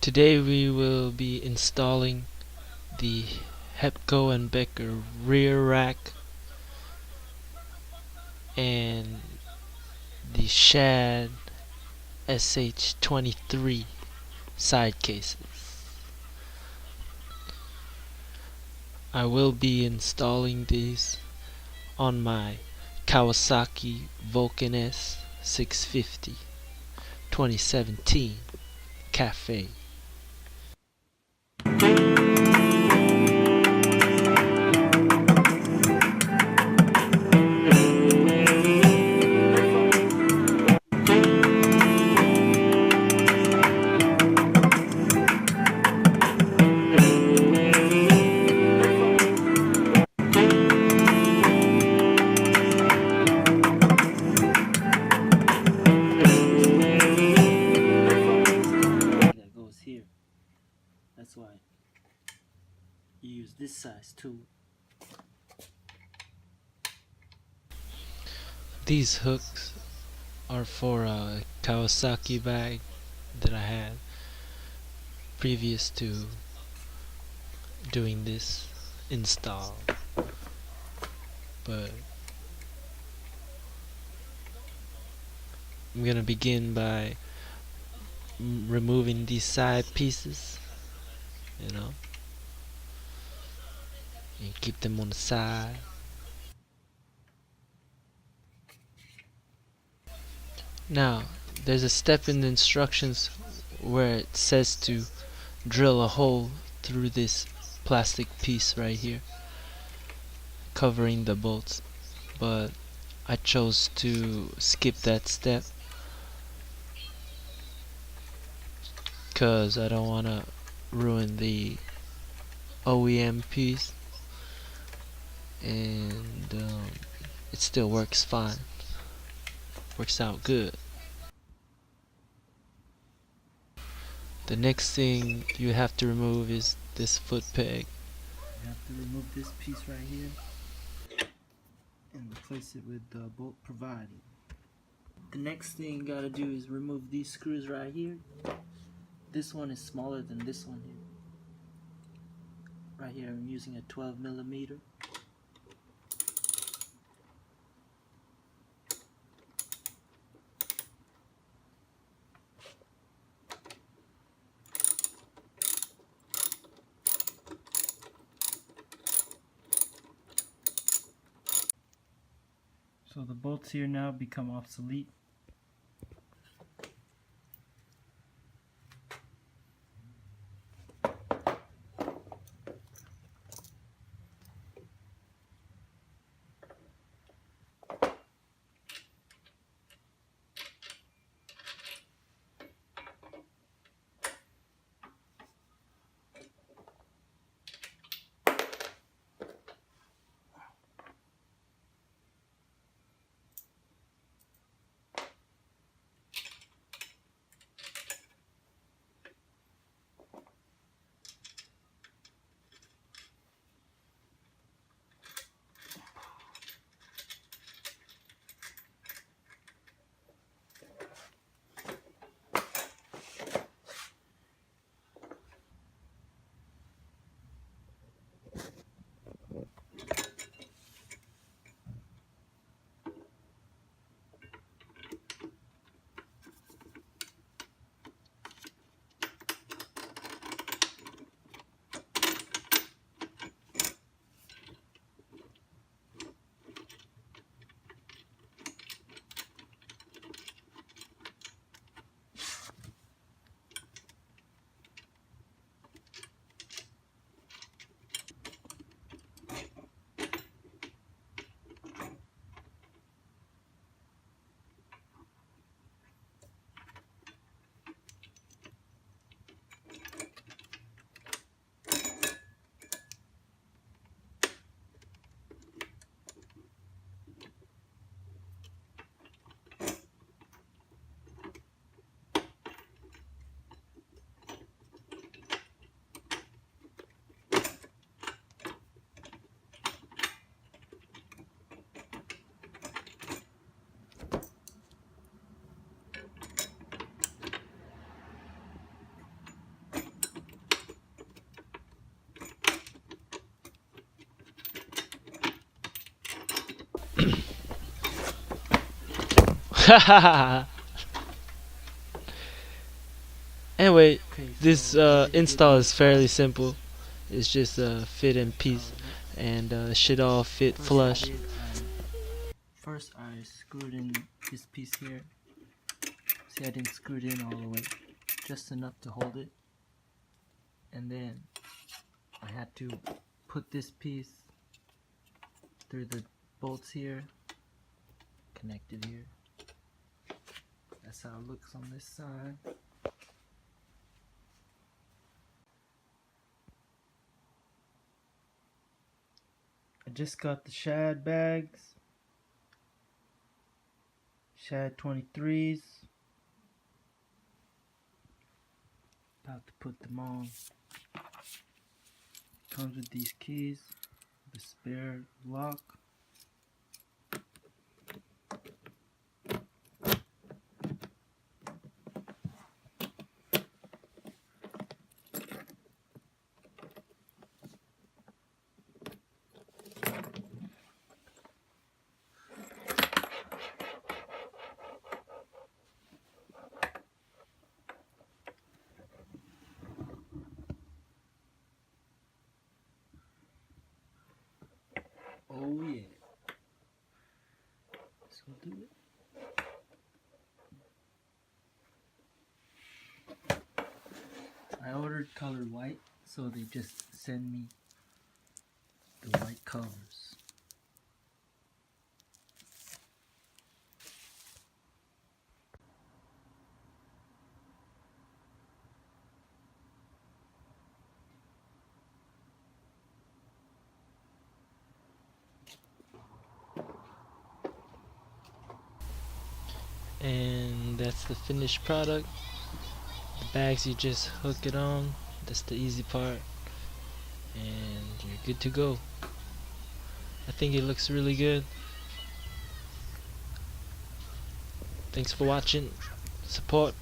Today we will be installing the Hepco and Becker rear rack and the Shad SH23 side cases. I will be installing these on my Kawasaki Vulcan S650 2017 Cafe. That goes here. That's why you use this size tool. These hooks are for a Kawasaki bag that I had previous to doing this install, but I'm gonna begin by removing these side pieces, and keep them on the side. Now, there's a step in the instructions where it says to drill a hole through this plastic piece right here, covering the bolts, but I chose to skip that step because I don't want to ruin the OEM piece, and it still works fine, works out good. The next thing you have to remove is this foot peg. You have to remove this piece right here and replace it with the bolt provided. The next thing you gotta do is remove these screws right here. This one is smaller than this one here. Right here I'm using a 12mm. So the bolts here now become obsolete. Anyway, Okay, this so install is fairly simple. It's just a fit in piece, and should all fit flush. First I screwed in this piece here. See, I didn't screw it in all the way, just enough to hold it. And then I had to put this piece through the bolts here, connected here. That's how it looks on this side. I just got the Shad bags, Shad 23s. About to put them on. Comes with these keys, the spare lock. Oh yeah. This will do it. I ordered color white, so they just send me the white colors. And that's the finished product. The bags, you just hook it on. That's the easy part, and you're good to go. I think it looks really good. Thanks for watching. Support,